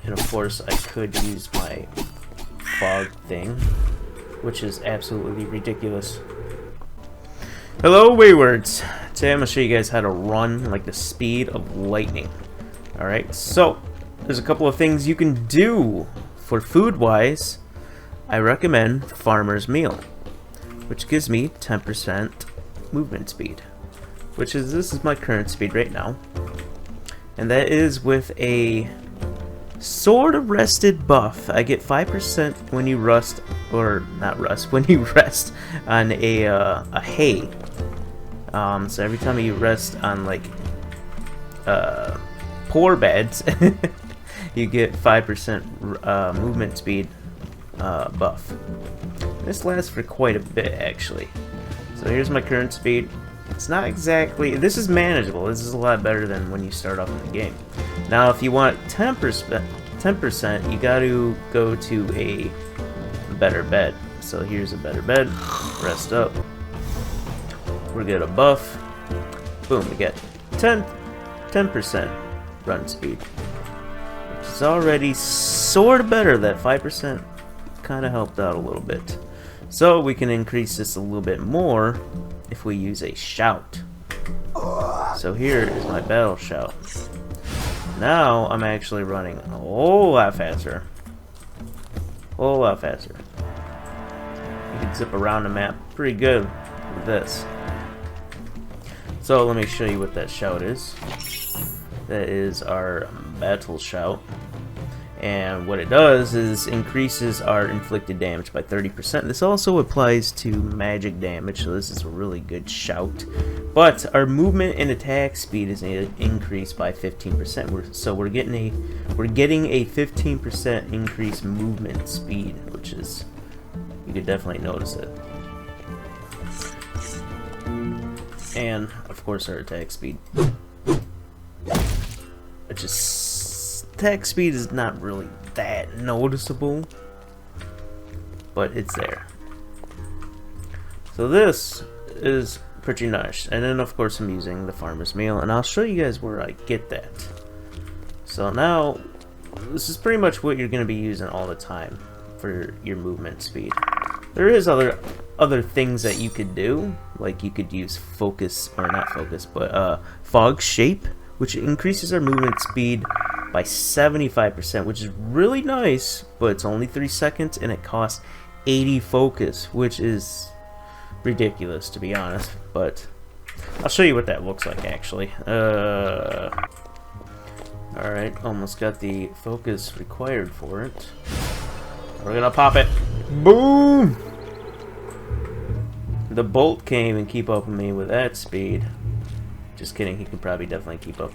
And of course I could use my fog thing, which is absolutely ridiculous. Hello Waywards! Today I'm going to show you guys how to run like the speed of lightning. Alright, so there's a couple of things you can do. For food wise, I recommend Farmer's Meal, which gives me 10% movement speed, which is, this is my current speed right now. And that is with a sort of rested buff. I get 5% when you rust, or not rust, when you rest on a hay. So every time you rest on like poor beds, you get 5% movement speed buff. This lasts for quite a bit actually. So here's my current speed. It's not exactly, this is manageable. This is a lot better than when you start off in the game. Now if you want 10%, you got to go to a better bed. So here's a better bed. Rest up. We're get a buff. Boom, we get 10% run speed, which is already sort of better. That 5% kind of helped out a little bit. So we can increase this a little bit more if we use a shout. So here is my battle shout. Now I'm actually running a whole lot faster. Whole lot faster. You can zip around the map pretty good with this. So let me show you what that shout is. That is our battle shout. And what it does is increases our inflicted damage by 30%. This also applies to magic damage, so this is a really good shout. But our movement and attack speed is increased by 15%. So we're getting a 15% increased movement speed, which is, you could definitely notice it. And of course our attack speed, which is, attack speed is not really that noticeable, but it's there. So this is pretty nice. And then of course I'm using the Farmer's Meal, and I'll show you guys where I get that. So now this is pretty much what you're going to be using all the time for your movement speed. There is other things that you could do, like you could use focus, or not focus, but fog shape, which increases our movement speed by 75%, which is really nice, but it's only 3 seconds and it costs 80 focus, which is ridiculous to be honest, but I'll show you what that looks like actually. Alright, almost got the focus required for it. We're gonna pop it. Boom! The bolt came and keep up with me with that speed. Just kidding, he could probably definitely keep up.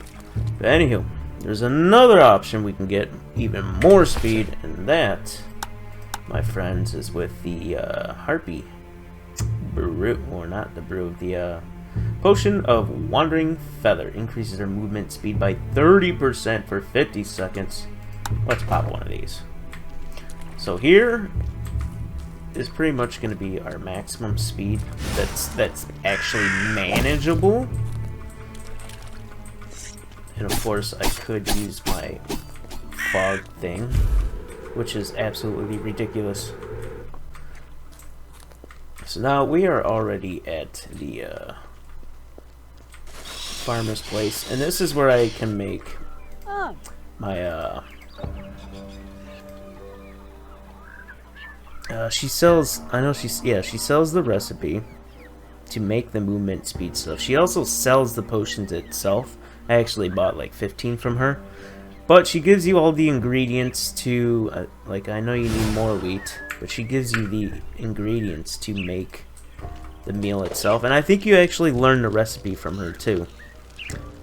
But anywho, there's another option we can get even more speed, and that, my friends, is with the Harpy brew, or not the brew, the Potion of Wandering Feather. Increases our movement speed by 30% for 50 seconds. Let's pop one of these. So here is pretty much going to be our maximum speed that's actually manageable. And of course I could use my fog thing, which is absolutely ridiculous. So now we are already at the farmer's place, and this is where I can make my she sells, I know she sells the recipe to make the movement speed stuff. She also sells the potions itself. I actually bought like 15 from her, but she gives you all the ingredients to like, I know you need more wheat, but she gives you the ingredients to make the meal itself. And I think you actually learn the recipe from her too,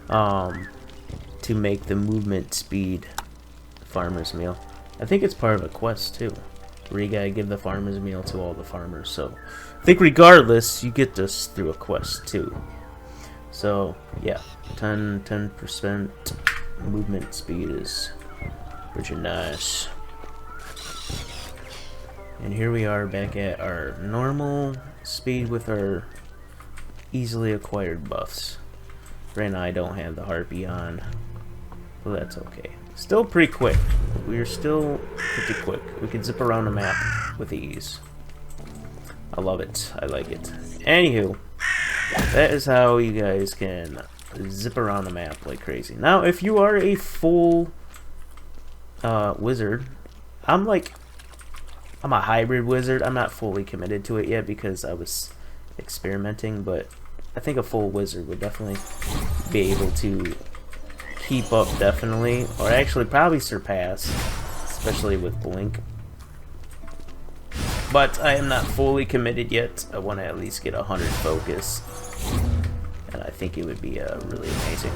to make the movement speed farmer's meal. I think it's part of a quest too, where you gotta give the farmer's meal to all the farmers. So I think regardless, you get this through a quest too. So yeah, 10% movement speed is pretty nice. And here we are back at our normal speed with our easily acquired buffs. Right now I don't have the Harpy on, so that's okay. Still pretty quick. We're still pretty quick. We can zip around the map with ease. I love it. I like it. Anywho, that is how you guys can zip around the map like crazy. Now, if you are a full wizard, I'm a hybrid wizard. I'm not fully committed to it yet because I was experimenting, but I think a full wizard would definitely be able to keep up, definitely, or actually probably surpass, especially with Blink. But I am not fully committed yet. I want to at least get 100 focus, and I think it would be really amazing.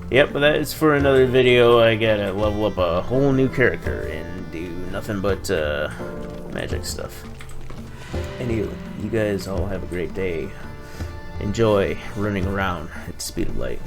Yep, but that is for another video. I gotta level up a whole new character and do nothing but magic stuff. Anyway, you guys all have a great day. Enjoy running around at the speed of light.